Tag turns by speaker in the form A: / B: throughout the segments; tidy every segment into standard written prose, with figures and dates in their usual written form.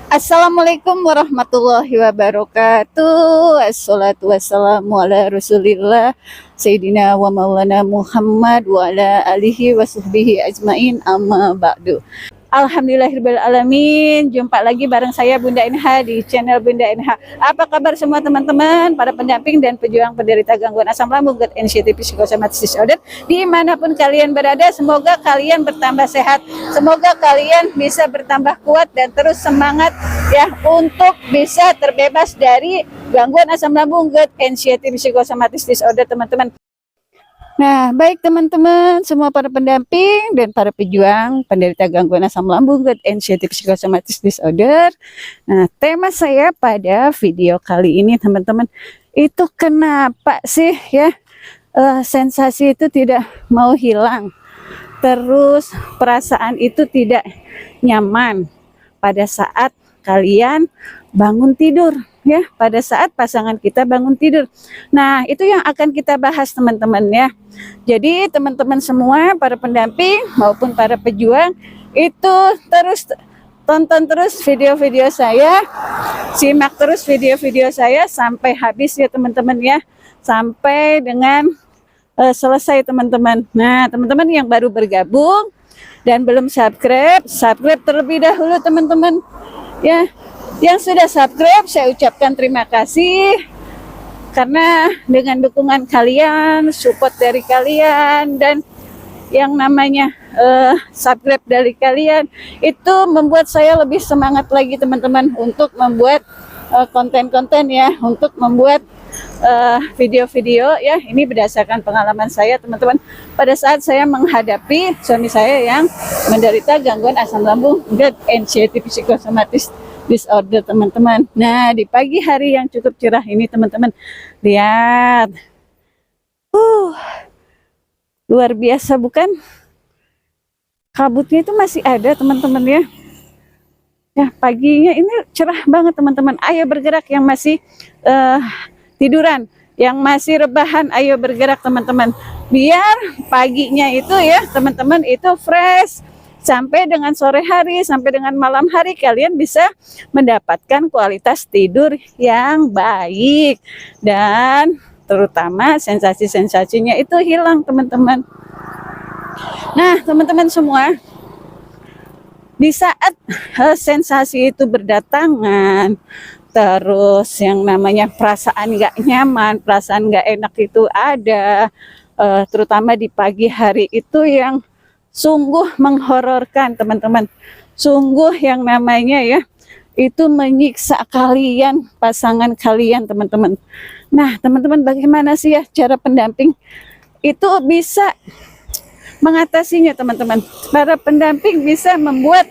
A: Assalamualaikum warahmatullahi wabarakatuh. Assalatu wassalamu ala rasulillah Sayyidina wa maulana Muhammad wa ala alihi wa sahbihi ajmain, amma ba'du. Alhamdulillahirrahmanirrahim. Jumpa lagi bareng saya Bunda Inha di channel Bunda Inha. Apa kabar semua teman-teman, para pendamping dan pejuang penderita gangguan asam lambung, GERD, anxiety, psychosomatic disorder, dimanapun kalian berada. Semoga kalian bertambah sehat, semoga kalian bisa bertambah kuat dan terus semangat ya untuk bisa terbebas dari gangguan asam lambung, GERD, anxiety, psychosomatic disorder teman-teman. Nah, baik teman-teman, semua para pendamping dan para pejuang penderita gangguan asam lambung, GERD, anxiety, psychosomatic disorder. Nah, tema saya pada video kali ini teman-teman, itu kenapa sih ya sensasi itu tidak mau hilang, terus perasaan itu tidak nyaman pada saat kalian bangun tidur ya, pada saat pasangan kita bangun tidur. Nah, itu yang akan kita bahas teman-teman ya. Jadi teman-teman semua, para pendamping maupun para pejuang, itu terus tonton terus video-video saya, simak terus video-video saya sampai habis ya teman-teman ya, sampai dengan selesai teman-teman. Nah, teman-teman yang baru bergabung dan belum subscribe terlebih dahulu teman-teman ya. Yang sudah subscribe, saya ucapkan terima kasih, karena dengan dukungan kalian, support dari kalian, dan yang namanya subscribe dari kalian, itu membuat saya lebih semangat lagi teman-teman untuk membuat konten-konten ya, untuk membuat video-video ya. Ini berdasarkan pengalaman saya teman-teman, pada saat saya menghadapi suami saya yang menderita gangguan asam lambung, GERD, anxiety, psychosomatic disorder teman-teman. Nah, di pagi hari yang cukup cerah ini teman-teman, lihat luar biasa bukan? Kabutnya itu masih ada teman-teman ya. Ya, paginya ini cerah banget teman-teman. Ayo bergerak yang masih tiduran, yang masih rebahan, ayo bergerak teman-teman, biar paginya itu ya teman-teman itu fresh, sampai dengan sore hari, sampai dengan malam hari kalian bisa mendapatkan kualitas tidur yang baik, dan terutama sensasi-sensasinya itu hilang teman-teman. Nah teman-teman semua, di saat sensasi itu berdatangan, terus yang namanya perasaan gak nyaman, perasaan gak enak itu ada, terutama di pagi hari itu yang sungguh menghororkan teman-teman, sungguh yang namanya ya itu menyiksa kalian, pasangan kalian teman-teman. Nah teman-teman, bagaimana sih ya cara pendamping itu bisa mengatasinya teman-teman? Para pendamping bisa membuat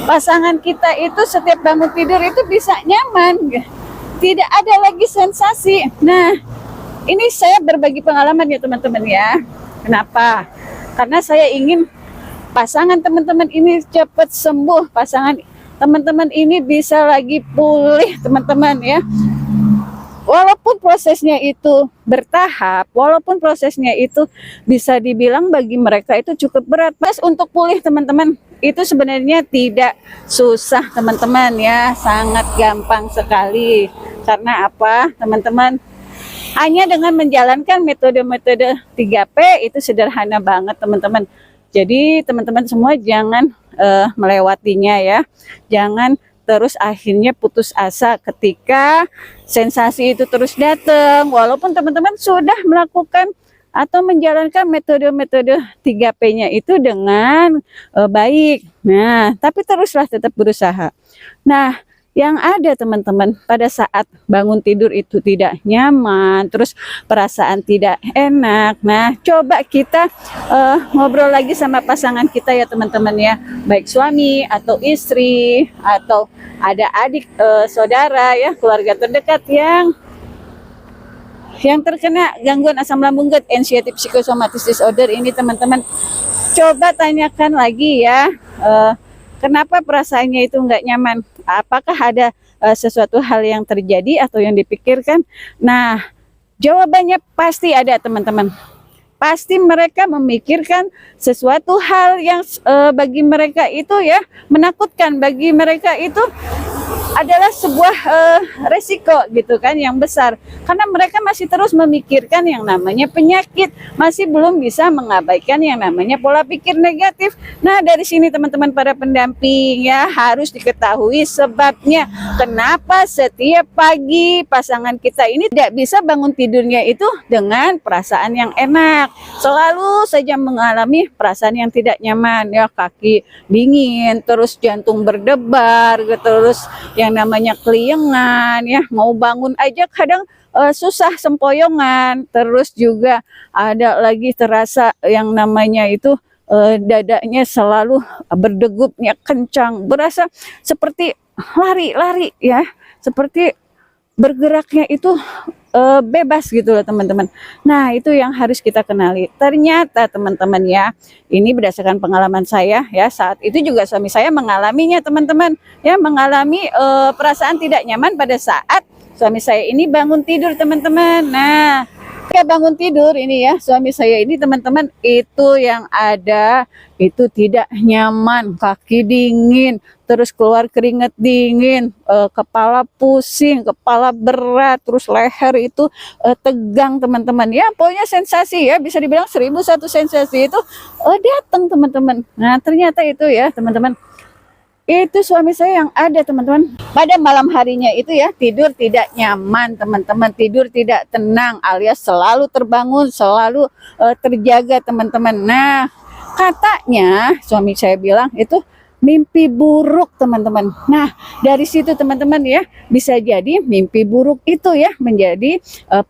A: pasangan kita itu setiap bangun tidur itu bisa nyaman, tidak ada lagi sensasi. Nah, ini saya berbagi pengalaman ya teman-teman ya. Kenapa? Karena saya ingin pasangan teman-teman ini cepat sembuh, pasangan teman-teman ini bisa lagi pulih teman-teman ya. Walaupun prosesnya itu bertahap, walaupun prosesnya itu bisa dibilang bagi mereka itu cukup berat, pas untuk pulih teman-teman itu sebenarnya tidak susah teman-teman ya, sangat gampang sekali. Karena apa teman-teman? Hanya dengan menjalankan metode-metode 3P itu sederhana banget teman-teman. Jadi teman-teman semua jangan melewatinya ya, jangan terus akhirnya putus asa ketika sensasi itu terus datang, walaupun teman-teman sudah melakukan atau menjalankan metode-metode 3P-nya itu dengan baik. Nah, tapi teruslah tetap berusaha. Nah, yang ada teman-teman, pada saat bangun tidur itu tidak nyaman, terus perasaan tidak enak. Nah, coba kita ngobrol lagi sama pasangan kita ya teman-teman ya, baik suami atau istri atau ada adik, saudara ya, keluarga terdekat yang terkena gangguan asam lambung, GERD, anxiety, psychosomatic disorder ini teman-teman. Coba tanyakan lagi ya, kenapa perasaannya itu nggak nyaman? Apakah ada sesuatu hal yang terjadi atau yang dipikirkan? Nah, jawabannya pasti ada teman-teman. Pasti mereka memikirkan sesuatu hal yang bagi mereka itu ya menakutkan, bagi mereka itu adalah sebuah resiko gitu kan yang besar, karena mereka masih terus memikirkan yang namanya penyakit, masih belum bisa mengabaikan yang namanya pola pikir negatif. Nah, dari sini teman-teman para pendamping ya harus diketahui sebabnya kenapa setiap pagi pasangan kita ini tidak bisa bangun tidurnya itu dengan perasaan yang enak, selalu saja mengalami perasaan yang tidak nyaman ya, kaki dingin, terus jantung berdebar gitu, terus yang namanya keliengan ya, mau bangun aja kadang susah sempoyongan, terus juga ada lagi terasa yang namanya itu dadanya selalu berdegupnya kencang, berasa seperti lari-lari ya, seperti bergeraknya itu bebas gitu loh teman-teman. Nah, itu yang harus kita kenali. Ternyata teman-teman ya, ini berdasarkan pengalaman saya ya, saat itu juga suami saya mengalaminya teman-teman ya, mengalami perasaan tidak nyaman pada saat suami saya ini bangun tidur teman-teman. Nah, ketika bangun tidur ini ya, suami saya ini teman-teman itu yang ada itu tidak nyaman, kaki dingin, terus keluar keringat dingin, kepala pusing, kepala berat, terus leher itu tegang teman-teman ya, pokoknya sensasi ya, bisa dibilang 1001 sensasi itu datang teman-teman. Nah, ternyata itu ya teman-teman, itu suami saya yang ada teman-teman, pada malam harinya itu ya tidur tidak nyaman teman-teman, tidur tidak tenang alias selalu terbangun, selalu terjaga teman-teman. Nah, katanya suami saya bilang itu mimpi buruk teman-teman. Nah, dari situ teman-teman ya, bisa jadi mimpi buruk itu ya menjadi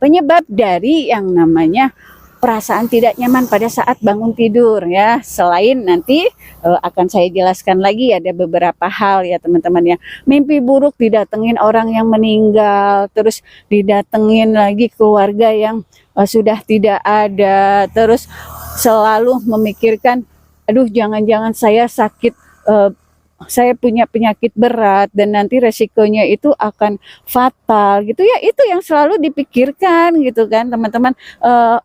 A: penyebab dari yang namanya perasaan tidak nyaman pada saat bangun tidur ya. Selain nanti akan saya jelaskan lagi ada beberapa hal ya teman-teman ya. Mimpi buruk didatengin orang yang meninggal, terus didatengin lagi keluarga yang sudah tidak ada, terus selalu memikirkan, aduh jangan-jangan saya sakit, saya punya penyakit berat dan nanti resikonya itu akan fatal gitu ya. Itu yang selalu dipikirkan gitu kan teman-teman,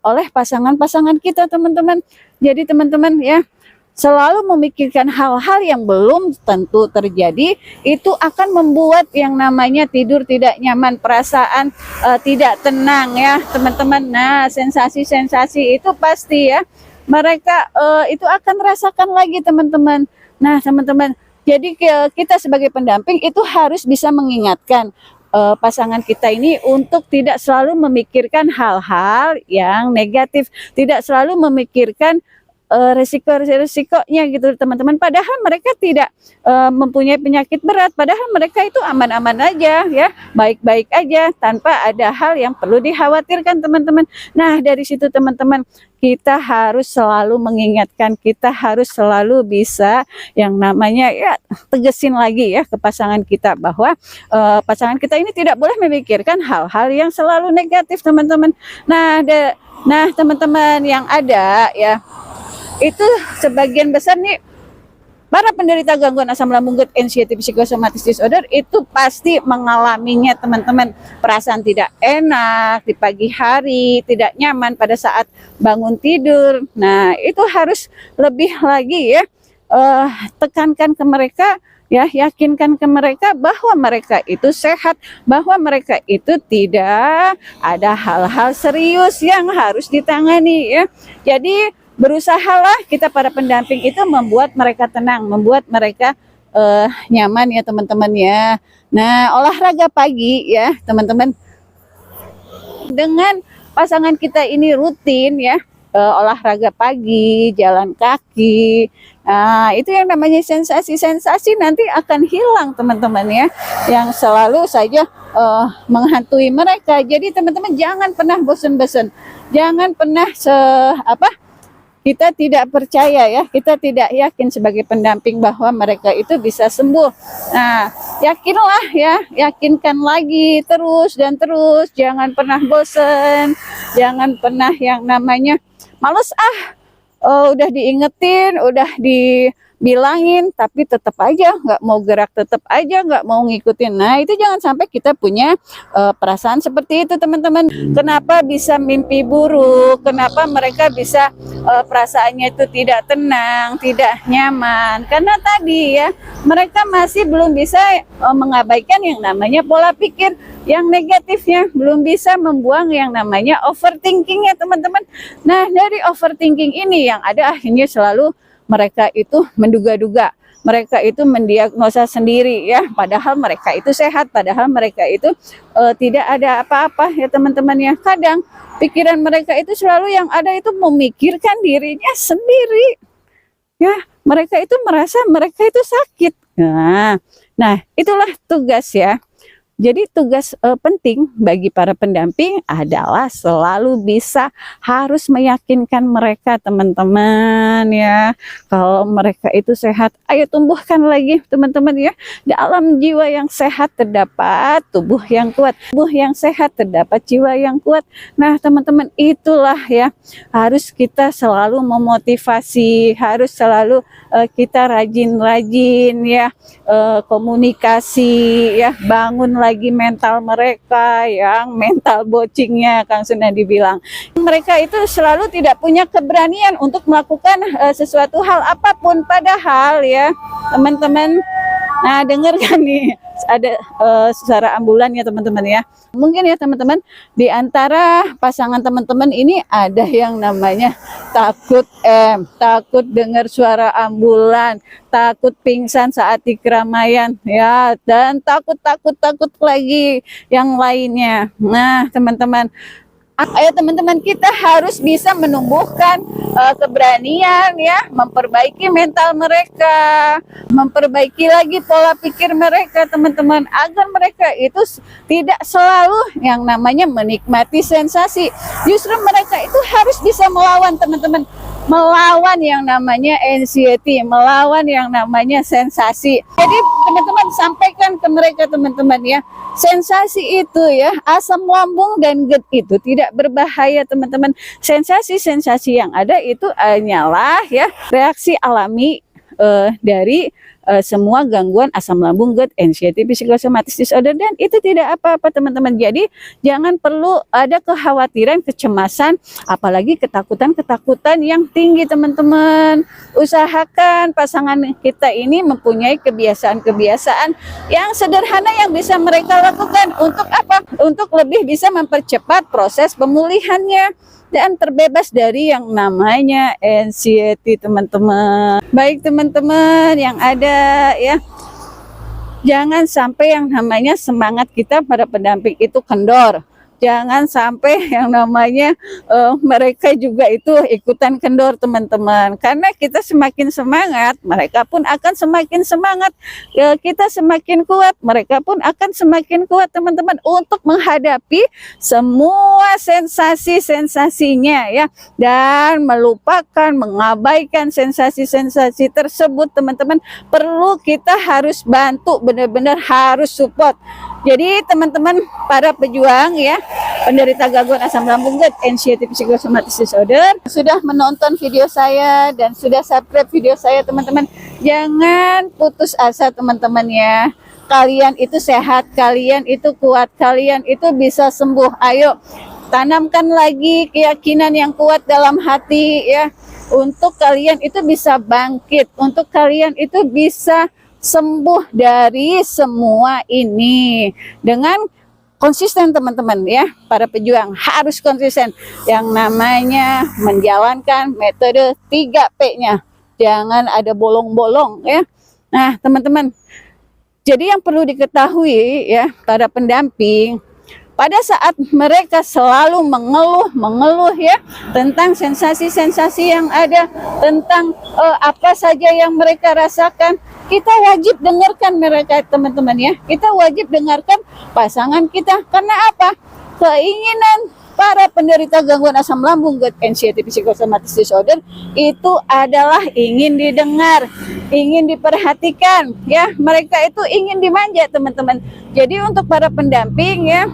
A: oleh pasangan-pasangan kita teman-teman. Jadi teman-teman ya, selalu memikirkan hal-hal yang belum tentu terjadi, itu akan membuat yang namanya tidur tidak nyaman, perasaan tidak tenang ya teman-teman. Nah, sensasi-sensasi itu pasti ya mereka itu akan rasakan lagi teman-teman. Nah teman-teman, jadi kita sebagai pendamping itu harus bisa mengingatkan pasangan kita ini untuk tidak selalu memikirkan hal-hal yang negatif, tidak selalu memikirkan resiko-resikonya gitu teman-teman. Padahal mereka tidak mempunyai penyakit berat, padahal mereka itu aman-aman aja ya, baik-baik aja tanpa ada hal yang perlu dikhawatirkan teman-teman. Nah, dari situ teman-teman, kita harus selalu mengingatkan, kita harus selalu bisa yang namanya ya tegesin lagi ya ke pasangan kita bahwa pasangan kita ini tidak boleh memikirkan hal-hal yang selalu negatif teman-teman. Nah teman-teman yang ada ya, itu sebagian besar nih para penderita gangguan asam lambung gut anxiety psychosomatic disorder itu pasti mengalaminya teman-teman. Perasaan tidak enak di pagi hari, tidak nyaman pada saat bangun tidur. Nah, itu harus lebih lagi ya tekankan ke mereka ya, yakinkan ke mereka bahwa mereka itu sehat, bahwa mereka itu tidak ada hal-hal serius yang harus ditangani ya. Jadi berusahalah kita para pendamping itu membuat mereka tenang, membuat mereka nyaman ya teman-teman ya. Nah, olahraga pagi ya teman-teman, dengan pasangan kita ini rutin ya, olahraga pagi, jalan kaki. Nah, itu yang namanya sensasi-sensasi nanti akan hilang teman-teman ya, yang selalu saja menghantui mereka. Jadi teman-teman jangan pernah bosan-bosan, jangan pernah kita tidak percaya ya, kita tidak yakin sebagai pendamping bahwa mereka itu bisa sembuh. Nah, yakinlah ya, yakinkan lagi terus dan terus, jangan pernah bosan, jangan pernah yang namanya males udah diingetin, udah bilangin tapi tetap aja nggak mau gerak, tetap aja nggak mau ngikutin. Nah itu jangan sampai kita punya perasaan seperti itu teman-teman. Kenapa bisa mimpi buruk, kenapa mereka bisa perasaannya itu tidak tenang, tidak nyaman, karena tadi ya mereka masih belum bisa mengabaikan yang namanya pola pikir yang negatifnya, belum bisa membuang yang namanya overthinking ya teman-teman. Nah dari overthinking ini yang ada akhirnya selalu mereka itu menduga-duga, mereka itu mendiagnosa sendiri ya, padahal mereka itu sehat, padahal mereka itu tidak ada apa-apa ya teman-teman ya. Kadang pikiran mereka itu selalu yang ada itu memikirkan dirinya sendiri ya, mereka itu merasa mereka itu sakit. Nah itulah tugas ya. Jadi tugas penting bagi para pendamping adalah selalu bisa harus meyakinkan mereka teman-teman ya. Kalau mereka itu sehat, ayo tumbuhkan lagi teman-teman ya. Dalam jiwa yang sehat terdapat tubuh yang kuat. Tubuh yang sehat terdapat jiwa yang kuat. Nah teman-teman itulah ya, harus kita selalu memotivasi, harus selalu kita rajin-rajin ya, komunikasi ya, bangun lagi mental mereka yang mental bocingnya Kang Sunadi bilang. Mereka itu selalu tidak punya keberanian untuk melakukan sesuatu hal apapun, padahal ya teman-teman, nah dengarkan nih, ada suara ambulan ya teman-teman ya. Mungkin ya teman-teman, di antara pasangan teman-teman ini ada yang namanya takut dengar suara ambulan, takut pingsan saat di keramaian ya, dan takut lagi yang lainnya. Nah teman-teman, ayo teman-teman, kita harus bisa menumbuhkan keberanian ya, memperbaiki mental mereka, memperbaiki lagi pola pikir mereka teman-teman, agar mereka itu tidak selalu yang namanya menikmati sensasi. Justru mereka itu harus bisa melawan teman-teman, melawan yang namanya anxiety, melawan yang namanya sensasi. Jadi teman-teman sampaikan ke mereka teman-teman ya, sensasi itu ya, asam lambung dan GERD itu tidak berbahaya teman-teman. Sensasi-sensasi yang ada itu hanyalah ya reaksi alami dari semua gangguan asam lambung, GERD, anxiety, psychosomatic disorder, dan itu tidak apa-apa teman-teman. Jadi jangan perlu ada kekhawatiran, kecemasan, apalagi ketakutan yang tinggi teman-teman. Usahakan pasangan kita ini mempunyai kebiasaan-kebiasaan yang sederhana yang bisa mereka lakukan. Untuk apa? Untuk lebih bisa mempercepat proses pemulihannya dan terbebas dari yang namanya anxiety teman-teman. Baik teman-teman yang ada ya, jangan sampai yang namanya semangat kita pada pendamping itu kendor. Jangan sampai yang namanya mereka juga itu ikutan kendor teman-teman. Karena kita semakin semangat, mereka pun akan semakin semangat. Kita semakin kuat, mereka pun akan semakin kuat teman-teman, untuk menghadapi semua sensasi-sensasinya ya. Dan melupakan, mengabaikan sensasi-sensasi tersebut teman-teman. Perlu kita harus bantu, benar-benar harus support. Jadi teman-teman para pejuang ya, penderita gangguan asam lambung, GERD, anxiety, psychosomatic disorder, sudah menonton video saya dan sudah subscribe video saya teman-teman, jangan putus asa teman-teman ya. Kalian itu sehat, kalian itu kuat, kalian itu bisa sembuh. Ayo tanamkan lagi keyakinan yang kuat dalam hati ya, untuk kalian itu bisa bangkit, untuk kalian itu bisa sembuh dari semua ini dengan konsisten teman-teman ya. Para pejuang harus konsisten yang namanya menjalankan metode 3P-nya. Jangan ada bolong-bolong ya. Nah teman-teman, jadi yang perlu diketahui ya para pendamping, pada saat mereka selalu mengeluh ya tentang sensasi-sensasi yang ada, tentang apa saja yang mereka rasakan, kita wajib dengarkan mereka teman-teman ya. Kita wajib dengarkan pasangan kita. Karena apa? Keinginan para penderita gangguan asam lambung, GERD, anxiety, psychosomatic disorder itu adalah ingin didengar, ingin diperhatikan ya. Mereka itu ingin dimanja teman-teman. Jadi untuk para pendamping ya,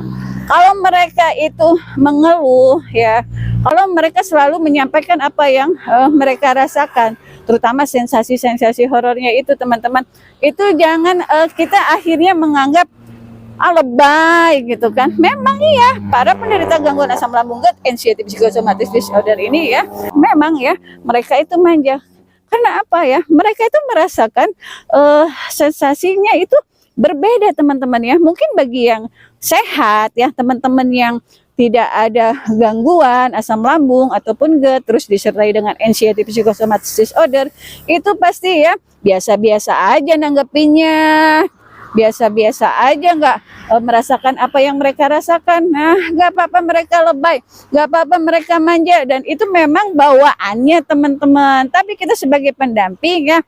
A: kalau mereka itu mengeluh ya, kalau mereka selalu menyampaikan apa yang mereka rasakan, terutama sensasi-sensasi horornya itu teman-teman, itu jangan kita akhirnya menganggap lebay gitu kan. Memang iya, para penderita gangguan asam lambung GERD, anxiety psychosomatic disorder ini ya, memang ya mereka itu manja. Karena apa ya? Mereka itu merasakan sensasinya itu berbeda teman-teman ya. Mungkin bagi yang sehat ya, teman-teman yang tidak ada gangguan asam lambung ataupun GERD terus disertai dengan anxiety psychosomatic disorder, itu pasti ya biasa-biasa aja nanggepinnya, biasa-biasa aja, nggak merasakan apa yang mereka rasakan. Nah, nggak apa-apa mereka lebay, nggak apa-apa mereka manja, dan itu memang bawaannya teman-teman. Tapi kita sebagai pendamping ya,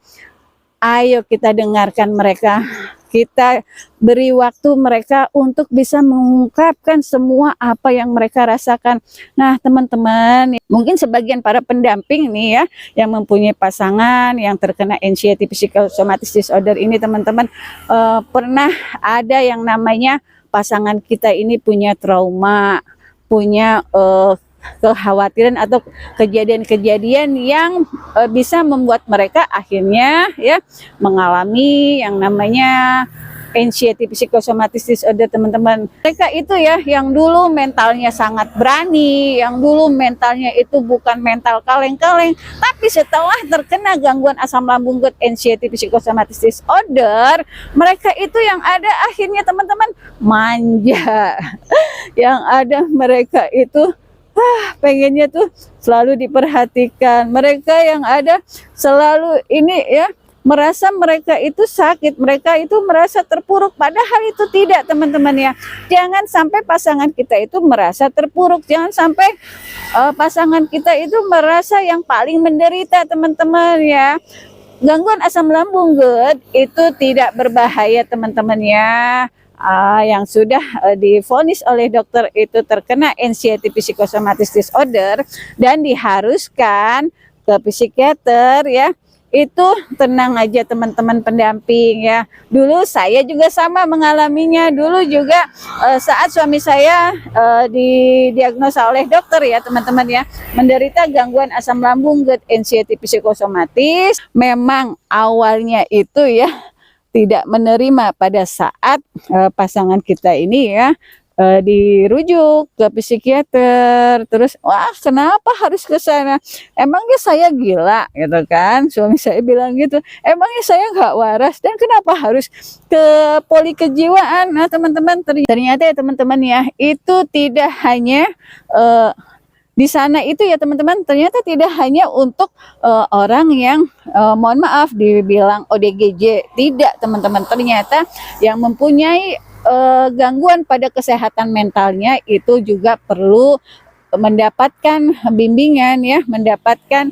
A: ayo kita dengarkan mereka, kita beri waktu mereka untuk bisa mengungkapkan semua apa yang mereka rasakan. Nah teman-teman, mungkin sebagian para pendamping nih ya, yang mempunyai pasangan yang terkena anxiety psychosomatic disorder ini teman-teman, pernah ada yang namanya pasangan kita ini punya trauma, punya kekhawatiran atau kejadian-kejadian yang bisa membuat mereka akhirnya ya mengalami yang namanya anxiety psychosomatic disorder teman-teman. Mereka itu ya yang dulu mentalnya sangat berani, yang dulu mentalnya itu bukan mental kaleng-kaleng, tapi setelah terkena gangguan asam lambung GERD, anxiety psychosomatic disorder, mereka itu yang ada akhirnya teman-teman manja. Yang ada mereka itu pengennya tuh selalu diperhatikan. Mereka yang ada selalu ini ya, merasa mereka itu sakit, mereka itu merasa terpuruk, padahal itu tidak teman-teman ya. Jangan sampai pasangan kita itu merasa terpuruk, jangan sampai pasangan kita itu merasa yang paling menderita teman-teman ya. Gangguan asam lambung GERD itu tidak berbahaya teman-teman ya. Yang sudah divonis oleh dokter itu terkena anxiety psychosomatic disorder dan diharuskan ke psikiater ya, itu tenang aja teman-teman pendamping ya. Dulu saya juga sama mengalaminya. Dulu juga saat suami saya didiagnosa oleh dokter ya teman-teman ya, menderita gangguan asam lambung GERD, anxiety psychosomatis. Memang awalnya itu ya tidak menerima pada saat pasangan kita ini ya dirujuk ke psikiater. Terus wah kenapa harus ke sana, emangnya saya gila gitu kan, suami saya bilang gitu, emangnya saya nggak waras dan kenapa harus ke poli kejiwaan. Nah teman-teman, ternyata ya teman-teman ya, itu tidak hanya di sana itu ya teman-teman, ternyata tidak hanya untuk orang yang mohon maaf dibilang ODGJ, tidak teman-teman. Ternyata yang mempunyai gangguan pada kesehatan mentalnya itu juga perlu mendapatkan bimbingan ya, mendapatkan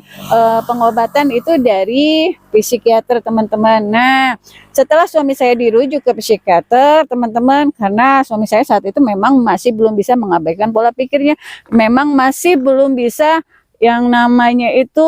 A: pengobatan itu dari psikiater teman-teman. Nah setelah suami saya dirujuk ke psikiater teman-teman, karena suami saya saat itu memang masih belum bisa mengabaikan pola pikirnya, memang masih belum bisa yang namanya itu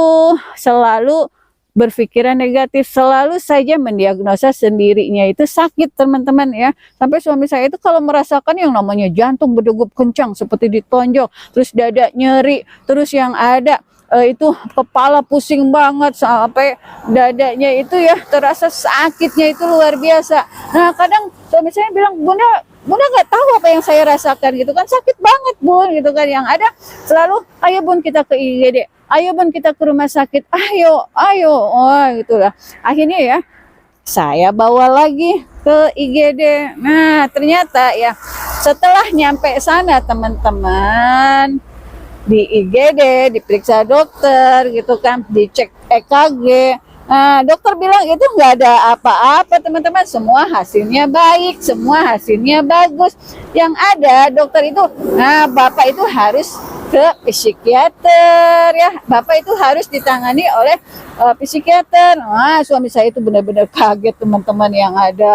A: selalu berpikiran negatif, selalu saja mendiagnosa sendirinya itu sakit teman-teman ya. Sampai suami saya itu kalau merasakan yang namanya jantung berdegup kencang seperti ditonjok, terus dada nyeri, terus yang ada itu kepala pusing banget, sampai dadanya itu ya terasa sakitnya itu luar biasa. Nah kadang suami saya bilang, Bunda nggak tahu apa yang saya rasakan gitu kan, sakit banget Bun gitu kan. Yang ada selalu, ayo Bun kita ke IGD, ayo Bun kita ke rumah sakit, ayo oh gitulah. Akhirnya ya saya bawa lagi ke IGD. Nah ternyata ya setelah nyampe sana teman-teman, di IGD diperiksa dokter gitu kan, dicek EKG. Nah, dokter bilang itu nggak ada apa-apa teman-teman, semua hasilnya baik, semua hasilnya bagus. Yang ada dokter itu, nah Bapak itu harus ke psikiater ya, Bapak itu harus ditangani oleh psikiater. Nah suami saya itu benar-benar kaget teman-teman. Yang ada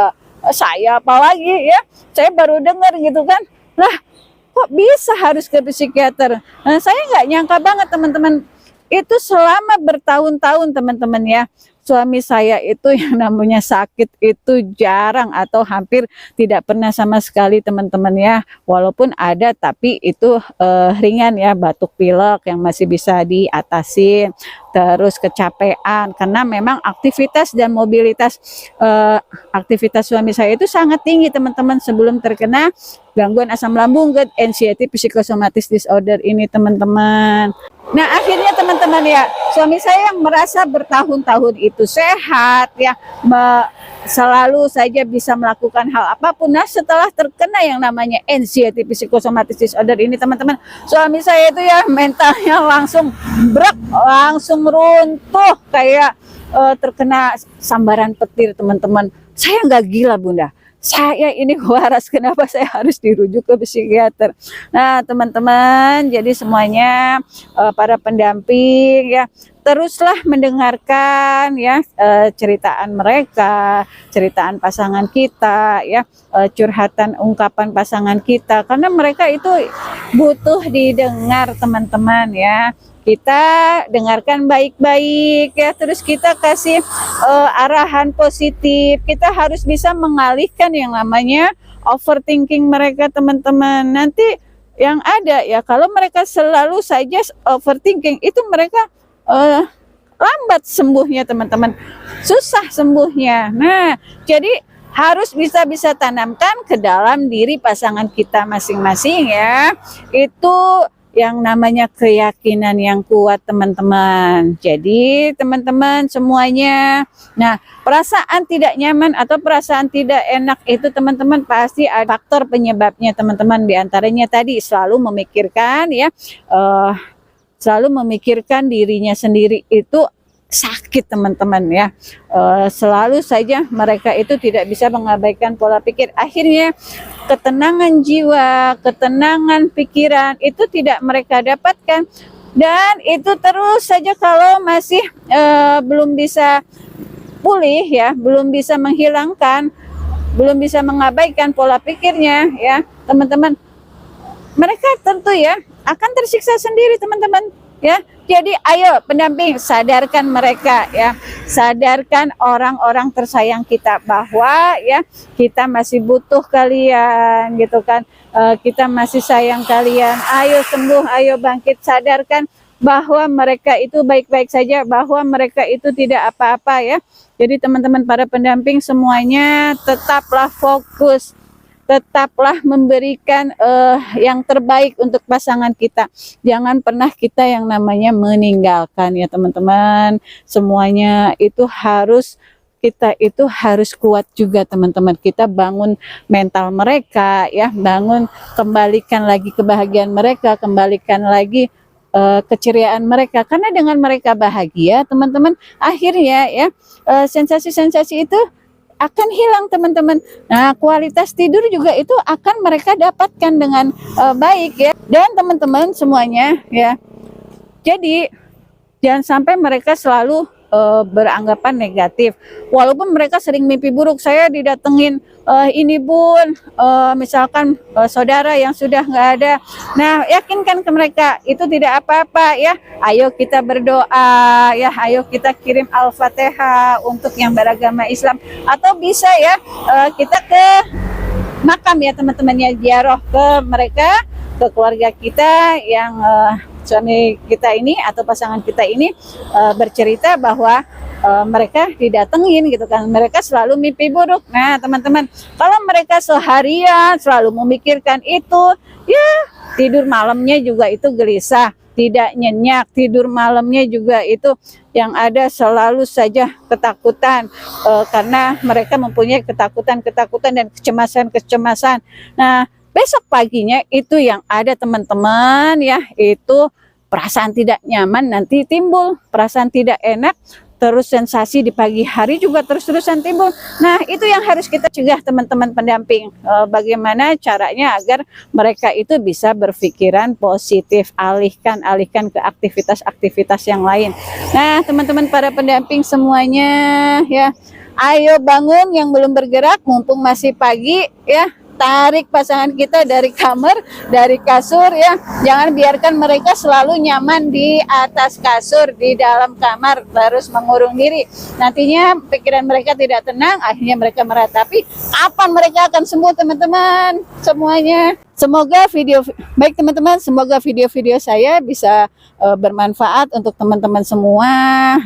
A: saya apalagi ya, saya baru dengar gitu kan, lah kok bisa harus ke psikiater. Nah saya nggak nyangka banget teman-teman, itu selama bertahun-tahun teman-teman ya, suami saya itu yang namanya sakit itu jarang atau hampir tidak pernah sama sekali teman-teman ya. Walaupun ada tapi itu ringan ya, batuk pilek yang masih bisa diatasi, terus kecapean karena memang aktivitas dan mobilitas aktivitas suami saya itu sangat tinggi teman-teman sebelum terkena gangguan asam lambung, GERD, anxiety psychosomatic disorder ini teman-teman. Nah akhirnya teman-teman ya, suami saya yang merasa bertahun-tahun itu sehat ya, selalu saja bisa melakukan hal apapun. Nah setelah terkena yang namanya anxiety psychosomatic disorder ini teman-teman, suami saya itu ya mentalnya langsung brek, langsung runtuh kayak terkena sambaran petir teman-teman. Saya nggak gila bunda, saya ini waras, kenapa saya harus dirujuk ke psikiater. Nah teman-teman, jadi semuanya para pendamping ya, teruslah mendengarkan ya ceritaan mereka, ceritaan pasangan kita ya, curhatan ungkapan pasangan kita, karena mereka itu butuh didengar teman-teman ya. Kita dengarkan baik-baik ya, terus kita kasih arahan positif. Kita harus bisa mengalihkan yang namanya overthinking mereka teman-teman. Nanti yang ada ya, kalau mereka selalu saja overthinking itu mereka lambat sembuhnya teman-teman, susah sembuhnya. Nah jadi harus bisa tanamkan ke dalam diri pasangan kita masing-masing ya, itu yang namanya keyakinan yang kuat teman-teman. Jadi teman-teman semuanya, nah perasaan tidak nyaman atau perasaan tidak enak itu teman-teman pasti ada faktor penyebabnya teman-teman. Di antaranya tadi selalu memikirkan ya, selalu memikirkan dirinya sendiri itu sakit teman-teman ya, selalu saja mereka itu tidak bisa mengabaikan pola pikir. Akhirnya ketenangan jiwa, ketenangan pikiran itu tidak mereka dapatkan, dan itu terus saja kalau masih belum bisa pulih ya, belum bisa menghilangkan, belum bisa mengabaikan pola pikirnya ya teman-teman, mereka tentu ya akan tersiksa sendiri teman-teman ya. Jadi ayo pendamping, sadarkan mereka ya, sadarkan orang-orang tersayang kita bahwa ya kita masih butuh kalian gitu kan, kita masih sayang kalian, ayo sembuh, ayo bangkit. Sadarkan bahwa mereka itu baik-baik saja, bahwa mereka itu tidak apa-apa ya. Jadi teman-teman para pendamping semuanya tetaplah fokus, tetaplah memberikan yang terbaik untuk pasangan kita. Jangan pernah kita yang namanya meninggalkan ya teman-teman. Semuanya itu harus, kita itu harus kuat juga teman-teman. Kita bangun mental mereka ya, bangun, kembalikan lagi kebahagiaan mereka, kembalikan lagi keceriaan mereka. Karena dengan mereka bahagia teman-teman, akhirnya ya sensasi-sensasi itu akan hilang teman-teman. Nah kualitas tidur juga itu akan mereka dapatkan dengan baik ya. Dan teman-teman semuanya ya, jadi jangan sampai mereka selalu beranggapan negatif. Walaupun mereka sering mimpi buruk, saya didatengin ini bun, misalkan saudara yang sudah nggak ada. Nah yakinkan ke mereka itu tidak apa-apa ya. Ayo kita berdoa ya, ayo kita kirim Al-Fatihah untuk yang beragama Islam, atau bisa ya kita ke makam ya teman-teman ya, ziarah ke mereka, ke keluarga kita yang suami kita ini atau pasangan kita ini bercerita bahwa mereka didatengin gitu kan, mereka selalu mimpi buruk. Nah teman-teman, kalau mereka seharian selalu memikirkan itu ya, tidur malamnya juga itu gelisah, tidak nyenyak, tidur malamnya juga itu yang ada selalu saja ketakutan, karena mereka mempunyai ketakutan dan kecemasan. Nah besok paginya itu yang ada teman-teman ya, itu perasaan tidak nyaman nanti timbul, perasaan tidak enak, terus sensasi di pagi hari juga terus-terusan timbul. Nah itu yang harus kita cegah teman-teman pendamping. Bagaimana caranya agar mereka itu bisa berpikiran positif, alihkan ke aktivitas-aktivitas yang lain. Nah teman-teman para pendamping semuanya ya, ayo bangun yang belum bergerak mumpung masih pagi ya. tarik pasangan kita dari kamar, dari kasur ya. Jangan biarkan mereka selalu nyaman di atas kasur, di dalam kamar, terus mengurung diri. Nantinya pikiran mereka tidak tenang, akhirnya mereka meratapi kapan mereka akan sembuh teman-teman semuanya. Semoga baik teman-teman, semoga video-video saya bisa bermanfaat untuk teman-teman semua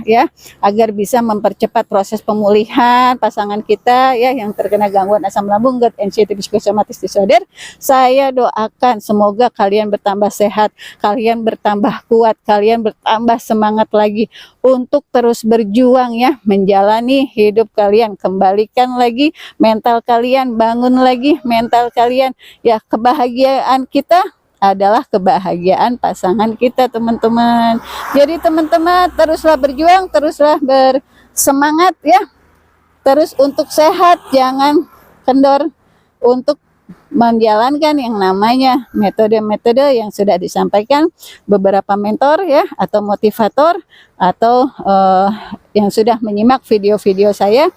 A: ya, agar bisa mempercepat proses pemulihan pasangan kita ya yang terkena gangguan asam lambung, GERD, anxiety, psikosomatis disorder. Saya doakan semoga kalian bertambah sehat, kalian bertambah kuat, kalian bertambah semangat lagi untuk terus berjuang ya, menjalani hidup kalian. Kembalikan lagi mental kalian, bangun lagi mental kalian ya. Kebahagiaan kita adalah kebahagiaan pasangan kita teman-teman. Jadi teman-teman teruslah berjuang, teruslah bersemangat ya, terus untuk sehat, jangan kendor untuk menjalankan yang namanya metode-metode yang sudah disampaikan beberapa mentor ya, atau motivator, atau yang sudah menyimak video-video saya.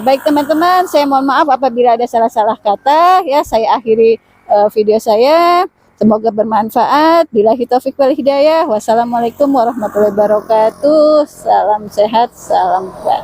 A: Baik teman-teman, saya mohon maaf apabila ada salah-salah kata ya. Saya akhiri video saya. Semoga bermanfaat. Billahi taufik wal hidayah. Wassalamualaikum warahmatullahi wabarakatuh. Salam sehat, salam kuat.